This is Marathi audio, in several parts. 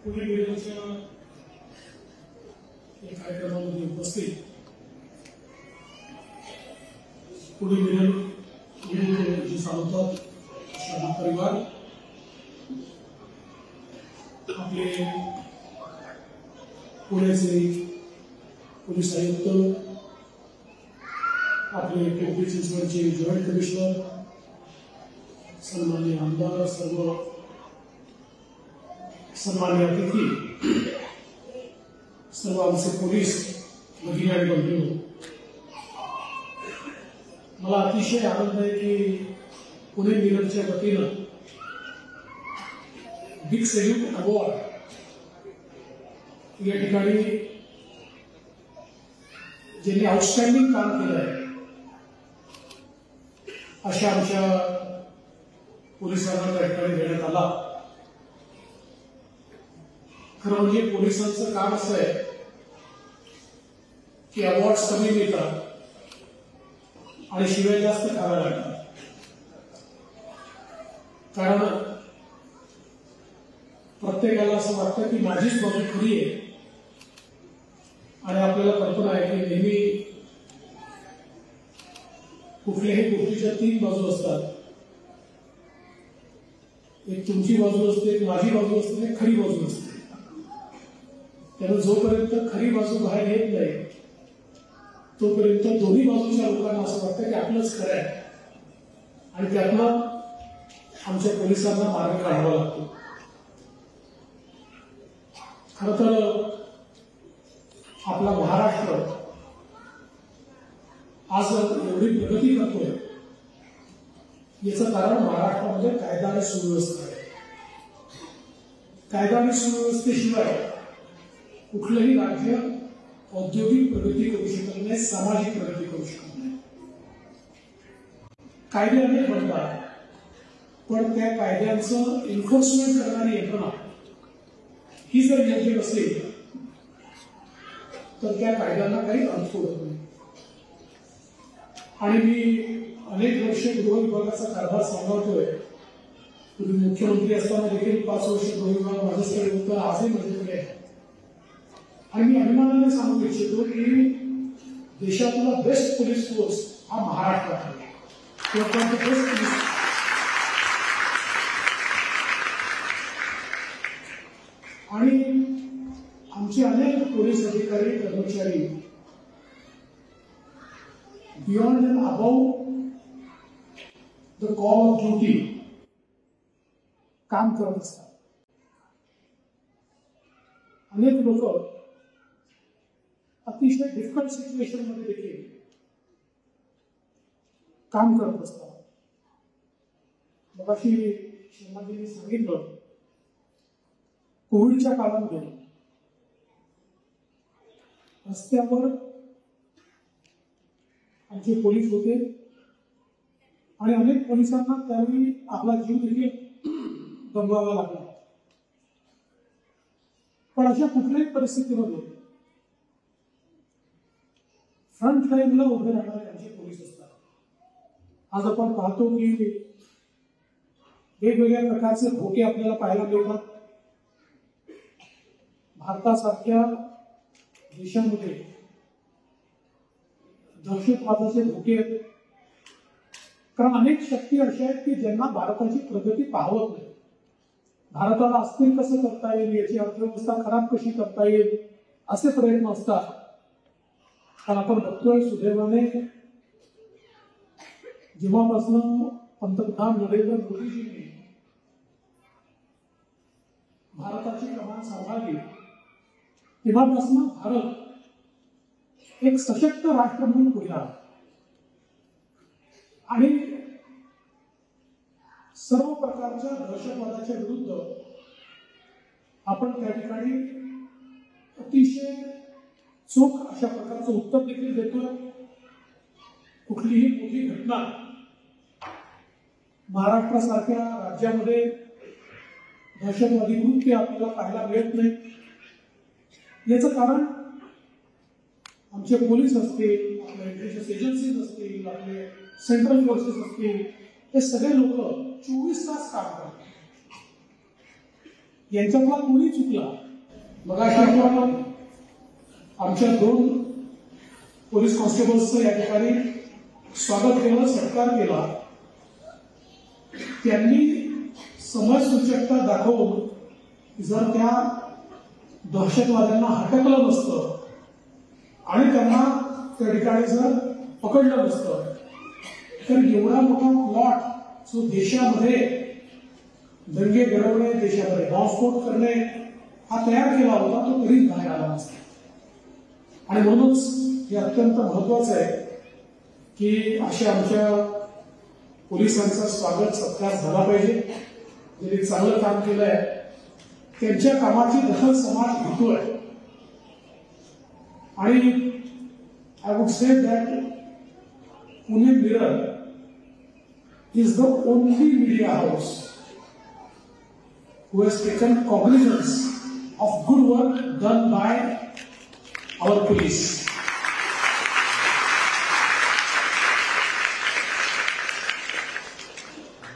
पुणे मिरजच्या या कार्यक्रमामध्ये उपस्थित पुणे मिरज जे चालवतात शर्मा परिवार, आपले पुण्याचे पोलीस आयुक्त, आपले पिंपरी चिंचवडचे जॉईंट कमिशनर, सन्माननीय आमदार, सर्व सन्माननीय अतिथी, सर्व आमचे पोलीस भगिनी आणि बंधू, मला अतिशय आनंद आहे की पुणे मिरजच्या वतीनं बिग सॅल्यूट अवॉर्ड या ठिकाणी ज्यांनी आउटस्टँडिंग काम केलं आहे अशा आमच्या पोलिसांना त्या ठिकाणी देण्यात आला। खरं म्हणजे पोलिसांचं काम असं आहे की अवॉर्ड कमी मिळतात आणि शिवाय जास्त खावं लागतात, कारण प्रत्येकाला असं वाटतं की माझीच बाजू खरी आहे आणि आपल्याला कल्पना आहे की नेहमी कुठल्याही गोष्टीच्या तीन बाजू असतात, एक तुमची बाजू असते, एक माझी बाजू असते, एक खरी बाजू असते। त्यामुळे जोपर्यंत खरी बाजू बाहेर येत नाही तोपर्यंत दोन्ही बाजूच्या लोकांना असं वाटतं की आपलंच खरं आहे आणि त्यातनं आमच्या पोलिसांना मार्ग काढावा लागतो। खरं तर आपला महाराष्ट्र आज एवढी प्रगती करतोय याचं कारण महाराष्ट्रामध्ये कायदा आणि सुव्यवस्था आहे। कायदा आणि सुव्यवस्थेशिवाय कुठलंही राज्य औद्योगिक प्रगती करू शकत नाही, सामाजिक प्रगती करू शकत नाही। कायदे अनेक बनतात, पण त्या कायद्यांचं एन्फोर्समेंट करणारी यंत्रणा ही जर योग्य नसेल तर त्या कायद्यांना काही अर्थ होत नाही। आणि मी अनेक वर्ष गृह विभागाचा कारभार सांभाळतोय। पूर्वी मुख्यमंत्री असताना देखील 5 वर्ष गृह विभाग माझ्याकडे होतं, आजही माझ्याकडे आहे। आणि मी अभिमानाने सांगू इच्छितो की देशातला बेस्ट पोलीस फोर्स हा महाराष्ट्रात आहे। आणि आमचे अनेक पोलीस अधिकारी कर्मचारी beyond and about the call of duty काम करत असतात। अनेक लोक अतिशय डिफिकल्ट सिच्युएशन मध्ये देखील काम करत असतात। मगाशी शर्माजींनी सांगितलं, कोविडच्या काळामध्ये रस्त्यावर आमचे पोलीस होते आणि अनेक पोलिसांना त्यावेळी आपला जीव देखील गमवावा लागला, पण अशा कुठल्याही परिस्थितीमध्ये फ्रंट लाईनला उभे राहणारे आमचे पोलीस असतात। आज आपण पाहतो की वेगवेगळ्या प्रकारचे धोके आपल्याला पाहायला मिळतात। भारतासारख्या देशामध्ये दहशतवादाचे धोके आहेत, कारण अनेक शक्ती अशा आहेत की ज्यांना भारताची प्रगती पाहवत नाही। भारताला अस्थिर कसं करता येईल, याची अर्थव्यवस्था खराब कशी करता येईल असे प्रयत्न असतात। पण आपण बघतोय सुदैवाने जेव्हापासून पंतप्रधान नरेंद्र मोदीजींनी भारताची कमान सांभाळली तेव्हापासून भारत एक सशक्त राष्ट्र म्हणून पुढे आला आणि सर्व प्रकारच्या दहशतवादाच्या विरुद्ध आपण त्या ठिकाणी अतिशय चोख अशा प्रकारचं उत्तर देखील देतो। कुठलीही मोठी घटना महाराष्ट्रासारख्या राज्यामध्ये दहशतवादी कृत्य आपल्याला पाहायला मिळत नाही। याचं कारण आमचे पोलीस असतील, आपल्या इंटेलिजन्स एजन्सीज असतील, आपले सेंट्रल फोर्सेस असतील, हे सगळे लोक 24 तास काम करतात। यांच्यातला कोणी चुकला. मग आपण आमच्या 2 पोलीस कॉन्स्टेबल्सचं या ठिकाणी स्वागत केलं, सत्कार केला. त्यांनी समजसूचकता दाखवून जर त्या दहशतवाद्यांना हटकलं नसतं आणि त्यांना त्या ठिकाणी जर पकडलं नसतं तर एवढा मोठा प्लॉट जो देशामध्ये दंगे घडवणे, देशामध्ये बॉम्बस्फोट करणे हा तयार केला होता तो कधीच बाहेर आला नसता. आणि म्हणूनच हे अत्यंत महत्वाचं आहे की अशा आमच्या पोलिसांचा स्वागत सत्कार झाला पाहिजे. ज्यांनी चांगलं काम केलंय त्यांच्या कामाची दखल समाज घेतोय. आणि I would say that Pune mirror is the only media house who has taken cognizance of good work done by our police.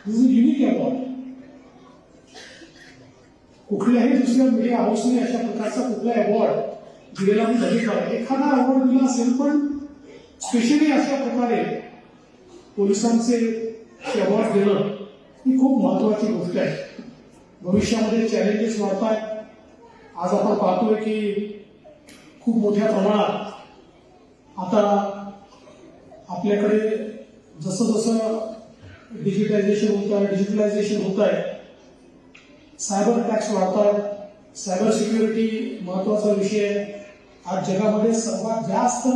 This is a unique award. कुठल्याही दुसऱ्या मीडिया हाऊसने अशा प्रकारचा कुठला अवॉर्ड दिलेला मी बघितला. एखादा अवॉर्ड दिला असेल पण स्पेशली अशा प्रकारे पोलिसांचे अवॉर्ड देणं ही खूप महत्वाची गोष्ट आहे. भविष्यामध्ये चॅलेंजेस वाढत आहेत. आज आपण पाहतोय की खूप मोठ्या प्रमाणात आता आपल्याकडे जसं जसं डिजिटलायझेशन होत आहे, सायबर अटॅक्स वाढत आहेत. सायबर सिक्युरिटी महत्वाचा विषय आहे. आज जगामध्ये सर्वात जास्त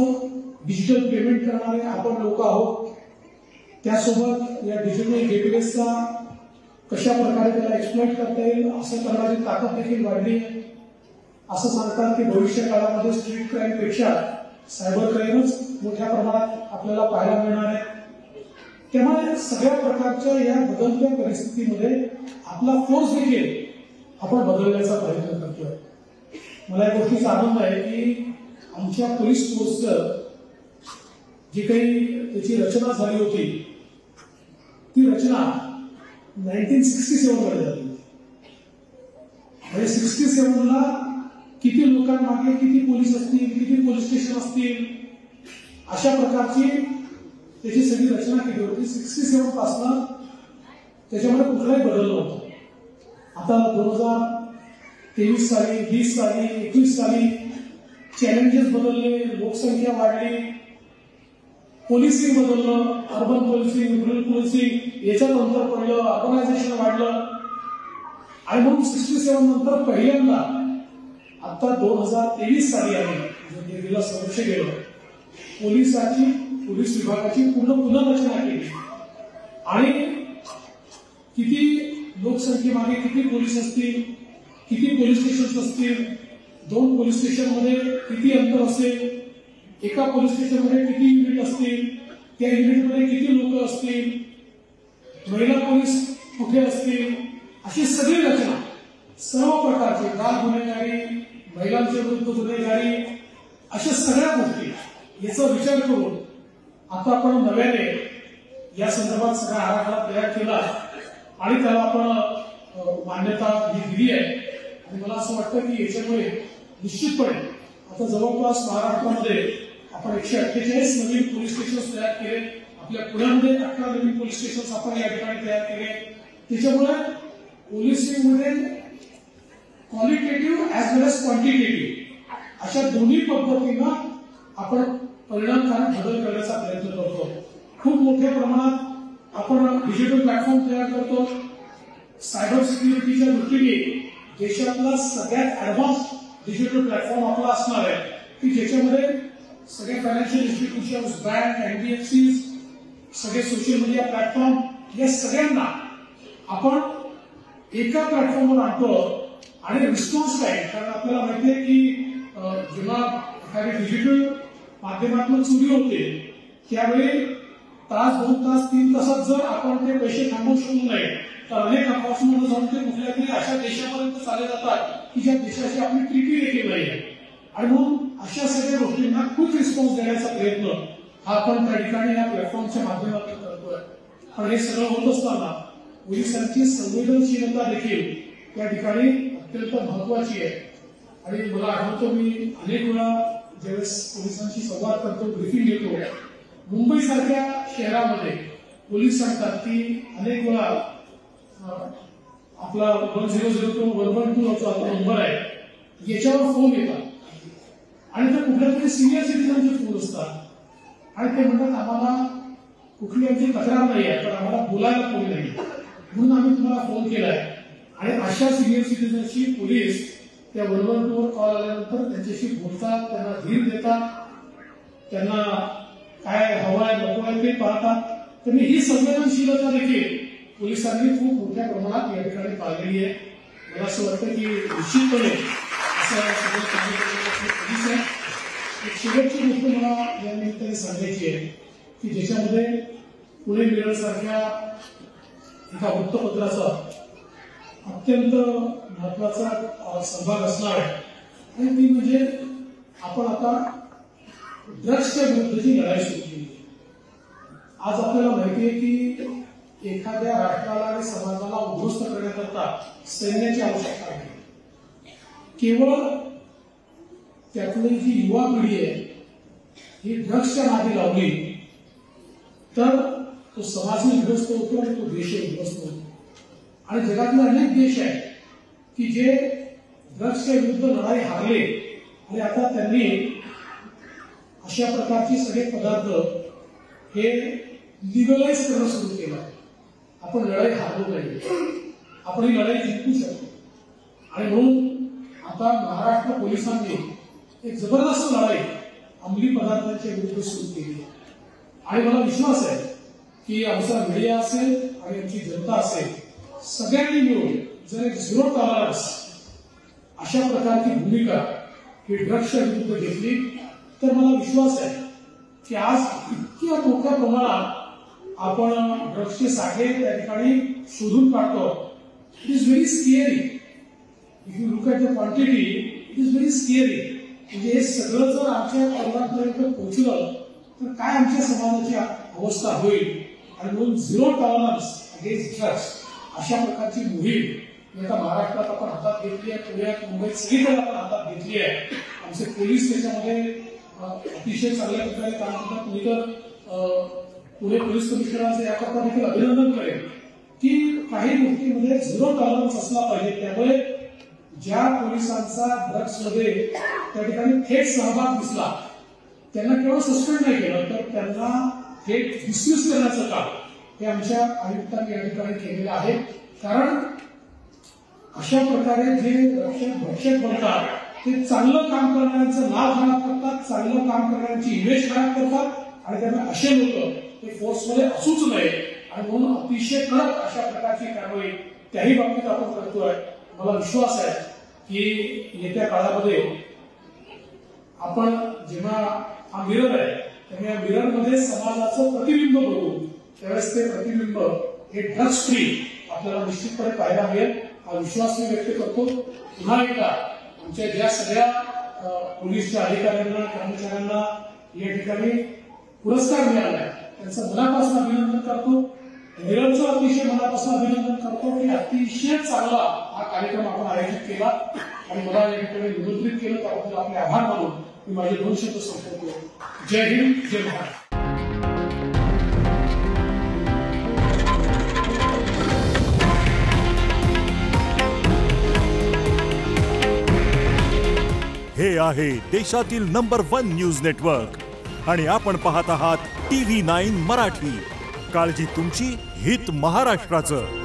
डिजिटल पेमेंट करणारे आपण लोक आहोत. त्यासोबत या डिजिटल गेटवेजचा कशा प्रकारे त्याला एक्सप्लॉइट करता येईल असं करण्याची ताकद देखील वाढली आहे. असं सांगतात की भविष्य काळामध्ये स्ट्रीट क्राईम पेक्षा सायबर क्राईमच मोठ्या प्रमाणात आपल्याला पाहायला मिळणार आहे. त्यामुळे सगळ्या प्रकारच्या या बदलत्या परिस्थितीमध्ये आपला फोर्स देखील आपण बदलण्याचा प्रयत्न करतोय. मला या गोष्टीचा आनंद आहे की आमच्या पोलीस फोर्सचं जी काही त्याची रचना झाली होती ती रचना 1967 मध्ये झाली. म्हणजे 67 ला किती लोकांमागे किती पोलीस असतील, किती पोलीस स्टेशन असतील, अशा प्रकारची त्याची सगळी रचना केली होती. 67 पासून त्याच्यामध्ये कुठलाही बदल नव्हता. आता 2023 साली, 20 साली, 21 साली चॅलेंजेस बदलले, लोकसंख्या वाढली, पोलिसिंग बदललं, अर्बन पोलिसिंग, रुरल पोलिसिंग याच्यात अंतर पडलं, ऑर्गनायझेशन वाढलं. आणि म्हणून 67 नंतर पहिल्यांदा आता 2023 साली आम्ही गेलं वर्ष गेलं पोलीस विभागाची पुनर्रचना केली. आणि किती लोकसंख्येमागे किती पोलीस असतील, किती पोलीस स्टेशन असतील, 2 पोलीस स्टेशन मध्ये किती अंतर असेल, एका पोलीस स्टेशनमध्ये किती युनिट असतील, त्या युनिटमध्ये किती लोक असतील, महिला पोलीस कुठे असतील, अशी सगळी रचना सर्व प्रकारची बाल गुन्हेगारी, महिलांच्या विरुद्ध गुन्हेगारी, अशा सगळ्या गोष्टी याचा विचार करून आता आपण नव्याने या संदर्भात सगळा आराखडा तयार केला आणि त्याला आपण मान्यता दिली आहे. आणि मला असं वाटतं की याच्यामुळे निश्चितपणे आता जवळपास महाराष्ट्रामध्ये आपण 148 नवीन पोलीस स्टेशन तयार केले. आपल्या पुण्यामध्ये 18 नवीन पोलीस स्टेशन आपण या ठिकाणी तयार केले. त्याच्यामुळे पोलिसिंगमध्ये क्वालिटेटिव्ह ऍज वेल एज क्वांटिटेटिव्ह अशा दोन्ही पद्धतीनं आपण परिणामकारक बदल करण्याचा प्रयत्न करतो. खूप मोठ्या प्रमाणात आपण डिजिटल प्लॅटफॉर्म तयार करतो. सायबर सिक्युरिटीच्या दृष्टीने देशातला सगळ्यात ऍडव्हान्स डिजिटल प्लॅटफॉर्म आपला असणार आहे की ज्याच्यामध्ये सगळे फायनान्शियल इन्स्टिट्यूशन्स, बँक, एनबीएफसी, सगळे सोशल मीडिया प्लॅटफॉर्म या सगळ्यांना आपण एका प्लॅटफॉर्मवर आणतो. आणि रिस्पॉन्स टाइम, कारण आपल्याला माहिती आहे की जेव्हा एखादी डिजिटल माध्यमातून चोरी होते त्यावेळी तास, 2 तास, 3 तासात जर आपण ते पैसे थांबवू शकलो नाही तर अनेक अकाउंट्समध्ये जाऊन ते कुठल्या तरी अशा देशापर्यंत चालले जातात की ज्या देशाची आपली ट्रीटी देखील नाही आहे. आणि म्हणून अशा सगळ्या गोष्टींना खूप रिस्पॉन्स देण्याचा प्रयत्न हा आपण त्या ठिकाणी या प्लॅटफॉर्मच्या माध्यमातून करतोय. पण हे सगळं होत असताना पोलिसांची संवेदनशीलता देखील त्या ठिकाणी अत्यंत महत्वाची आहे. आणि मला आठवतं मी अनेक वेळा ज्यावेळेस पोलिसांशी संवाद करतो, ब्रीफिंग घेतो, मुंबई सारख्या शहरामध्ये पोलीस सांगतात की अनेक वेळा आपला 1002 किंवा 112 जो आपला नंबर आहे याच्यावर फोन येतात आणि ते कुठल्या तरी सिनियर सिटीजनचे फोन असतात आणि ते म्हणतात आम्हाला कुठली आमची तक्रार नाही आहे, तर आम्हाला बोलायला कोणी नाही म्हणून आम्ही तुम्हाला फोन केलाय. आणि अशा सिनियर सिटीजनशी पोलीस त्या 112 कॉल आल्यानंतर त्यांच्याशी बोलतात, त्यांना धीर देतात, त्यांना काय हवं आहे नको आहे ते पाहतात. तर ही संवेदनशीलता देखील पोलिसांनी खूप मोठ्या प्रमाणात या ठिकाणी पाळलेली आहे. मला असं वाटतं की निश्चितपणे असं सगळं काम करणारे पोलीस आहे. एक शेवटची गोष्ट मला या निमित्ताने सांगायची आहे की ज्याच्यामध्ये पुणे मिरर सारख्या एका वृत्तपत्राचा अत्यंत महत्वाचा सहभाग असणार आहे आणि ती म्हणजे आपण आता ड्रग्सच्या विरुद्धची लढाई सुरू केली. आज आपल्याला माहिती आहे की एखाद्या राष्ट्राला आणि समाजाला उद्ध्वस्त करण्याकरता सैन्याची आवश्यकता आहे. केवळ त्यातली जी युवा पिढी आहे ही ड्रग्सच्या नादी लावली तर तो समाजही उद्ध्वस्त होतो आणि तो देशही उद्ध्वस्त होतो. आणि जगातले अनेक देश आहेत की जे ड्रग्सच्या विरुद्ध लढाई हारले आणि आता त्यांनी अशा प्रकारचे सगळे पदार्थ हे लिगलाइज करणं सुरू केलं आहे. आपण लढाई हारलो नाही, आपण ही लढाई जिंकू शकतो. आणि म्हणून आता महाराष्ट्र पोलिसांनी एक जबरदस्त लढाई अंमली पदार्थांच्या विरुद्ध सुरू केली आहे. आणि मला विश्वास आहे की आमचा मीडिया असेल आणि आमची जनता असेल सगळ्यांनी मिळून जर एक झिरो टॉलरन्स अशा प्रकारची भूमिका ही ड्रग्सच्या विरुद्ध घेतली तर मला विश्वास आहे की आज इतक्या मोठ्या प्रमाणात आपण ड्रग्सचे साठे त्या ठिकाणी शोधून काढतो. It is very scary. If you look at the quantity it is very scary. म्हणजे हे सगळं जर आमच्या पर्वतापर्यंत पोहोचलं तर काय आमच्या समाजाची अवस्था होईल. आणि म्हणून झिरो टॉलरन्स अगेन्स्ट ड्रग्स अशा प्रकारची मोहीम एका महाराष्ट्रात आपण हातात घेतली आहे, पुण्यात मुंबईत सगळीकडे आपण हातात घेतली आहे. आमचे पोलीस त्याच्यामध्ये अतिशय चांगल्या प्रकारे काम करतात. मी तर पुणे पोलीस कमिशनरांचे याकरता देखील अभिनंदन करेन की काही गोष्टीमध्ये झिरो टॉलरन्स असला पाहिजे. त्यामुळे ज्या पोलिसांचा ड्रग्समध्ये त्या ठिकाणी थेट सहभाग दिसला त्यांना केवळ सस्पेंड नाही केलं तर त्यांना थेट डिस्मिस करण्याचं काम हे आमच्या आयुक्तांनी या ठिकाणी केलेलं आहे. कारण अशा प्रकारे जे भक्षक बनतात ते चांगलं काम करणाऱ्यांचं नाव खराब करतात, चांगलं काम करणाऱ्यांची इमेज खराब करतात आणि त्यांना असे लोक ते फोर्समध्ये असूच नये. आणि म्हणून अतिशय कडक अशा प्रकारची कारवाई त्याही बाबतीत आपण करतोय. मला विश्वास आहे की येत्या काळामध्ये आपण जेव्हा हा मिरर आहे तेव्हा या मिररमध्ये समाजाचं प्रतिबिंब बघू त्यावेळेस ते प्रतिबिंब हे ड्रग्स फ्री आपल्याला निश्चितपणे पाहायला मिळेल हा विश्वास मी व्यक्त करतो. पुन्हा एकदा आमच्या ज्या सगळ्या पोलीसच्या अधिकाऱ्यांना कर्मचाऱ्यांना या ठिकाणी पुरस्कार मिळाला त्यांचं मनापासून अभिनंदन करतो. मिररचं अतिशय मनापासून अभिनंदन करतो की अतिशय चांगला हा कार्यक्रम आपण आयोजित केला आणि मला या ठिकाणी निमंत्रित केलं त्याबद्दल आपले आभार मानून मी माझे 2 शब्द संपवतो. जय हिंद, जय महाराष्ट्र. हे आहे देशातील नंबर 1 न्यूज नेटवर्क आणि आपण पाहत आहात TV9 मराठी. काळजी तुमची, हित महाराष्ट्राचं.